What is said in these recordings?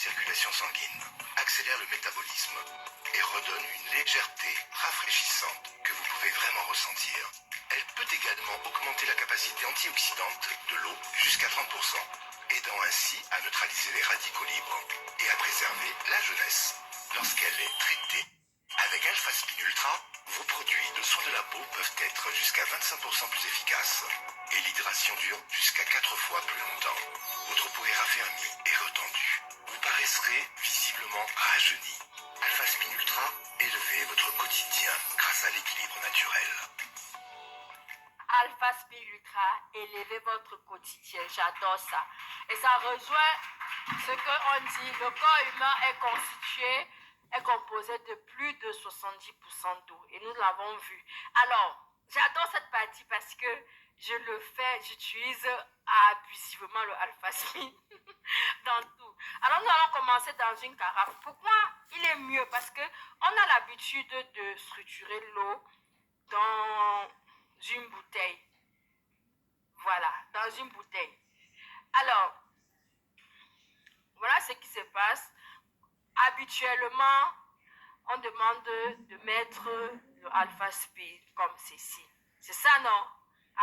circulation sanguine, accélère le métabolisme et redonne une légèreté rafraîchissante que vous pouvez vraiment ressentir. Elle peut également augmenter la capacité antioxydante de l'eau jusqu'à 30%, aidant ainsi à neutraliser les radicaux libres et à préserver la jeunesse lorsqu'elle est traitée. Avec Alpha Spin Ultra, vos produits de soins de la peau peuvent être jusqu'à 25% plus efficaces et l'hydration dure jusqu'à 4 fois plus longtemps. Votre peau est raffermie et retendue. Vous paraîtrez visiblement rajeuni. Alpha Spin Ultra, élevez votre quotidien grâce à l'équilibre naturel. Alpha Spin Ultra, élevez votre quotidien. J'adore ça. Et ça rejoint ce qu'on dit. Le corps humain est composé de plus de 70% d'eau. Et nous l'avons vu. Alors, j'adore cette partie parce que j'utilise abusivement le Alpha Spin dans tout. Alors, nous allons commencer dans une carafe. Pourquoi il est mieux? Parce que on a l'habitude de structurer l'eau dans une bouteille. Voilà, dans une bouteille. Alors, voilà ce qui se passe. Habituellement, on demande de mettre le Alpha Spin comme ceci. C'est ça, non?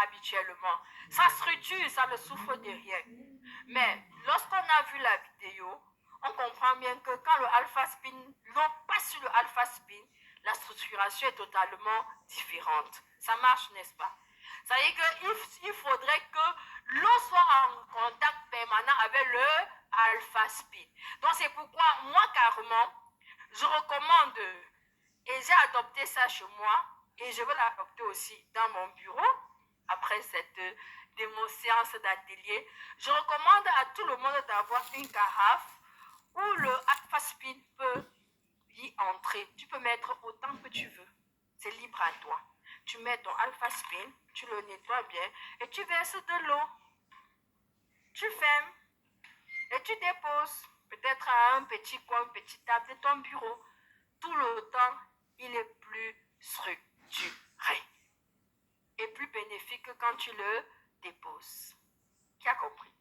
Habituellement. Ça structure, ça ne souffre de rien. Mais lorsqu'on a vu la vidéo, on comprend bien que quand le Alpha Spin, l'eau passe sur le Alpha Spin, la structuration est totalement différente. Ça marche, n'est-ce pas? Ça veut dire qu'il faudrait que l'eau soit en contact permanent avec le Alpha Spin. Donc c'est pourquoi moi carrément, je recommande, et j'ai adopté ça chez moi, et je vais l'adopter aussi dans mon bureau, après cette démo-séance d'atelier. Je recommande à tout le monde d'avoir une carafe où le Alpha Spin peut y entrer. Tu peux mettre autant que tu veux. C'est libre à toi. Tu mets ton Alpha Spin, tu le nettoies bien et tu verses de l'eau. Tu fermes et tu déposes peut-être à un petit coin, une petite table de ton bureau. Tout le temps, il est plus structuré et plus bénéfique quand tu le déposes. Qui a compris?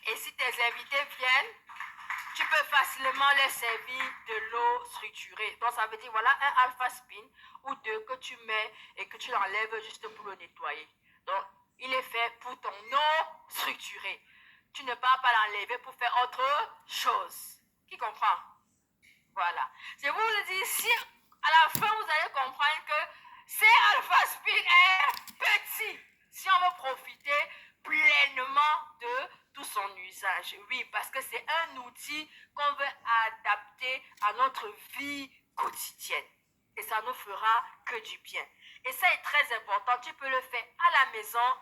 Et si tes invités viennent, tu peux facilement les servir de l'eau structurée. Donc ça veut dire voilà un Alpha Spin ou deux que tu mets et que tu l'enlèves juste pour le nettoyer. Donc il est fait pour ton eau structurée. Tu ne peux pas l'enlever pour faire autre chose. Qui comprend? Voilà. Je vous dis, si à la fin vous allez comprendre que c'est Alpha Spin est petit. Si on veut profiter pleinement de tout son usage. Oui, parce que c'est un outil qu'on veut adapter à notre vie quotidienne. Et ça nous fera que du bien. Et ça est très important. Tu peux le faire à la maison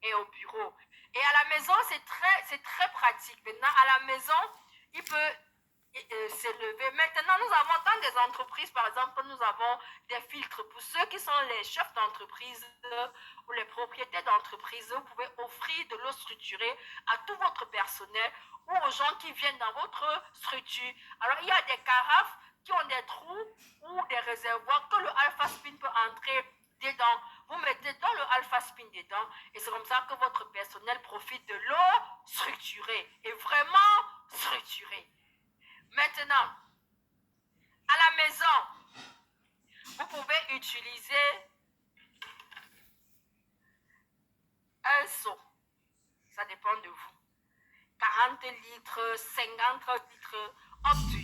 et au bureau. Et à la maison, c'est très pratique. Maintenant, à la maison, il peut s'élever. Maintenant, nous avons dans des entreprises, par exemple, nous avons des filtres. Pour ceux qui sont les chefs d'entreprise ou les propriétaires d'entreprise, vous pouvez offrir de l'eau structurée à tout votre personnel ou aux gens qui viennent dans votre structure. Alors, il y a des carafes qui ont des trous ou des réservoirs que le Alpha Spin peut entrer dedans. Vous mettez dans le Alpha Spin dedans et c'est comme ça que votre personnel profite de l'eau structurée et vraiment structurée. Maintenant, à la maison, vous pouvez utiliser un seau. Ça dépend de vous. 40 litres, 50 litres, up to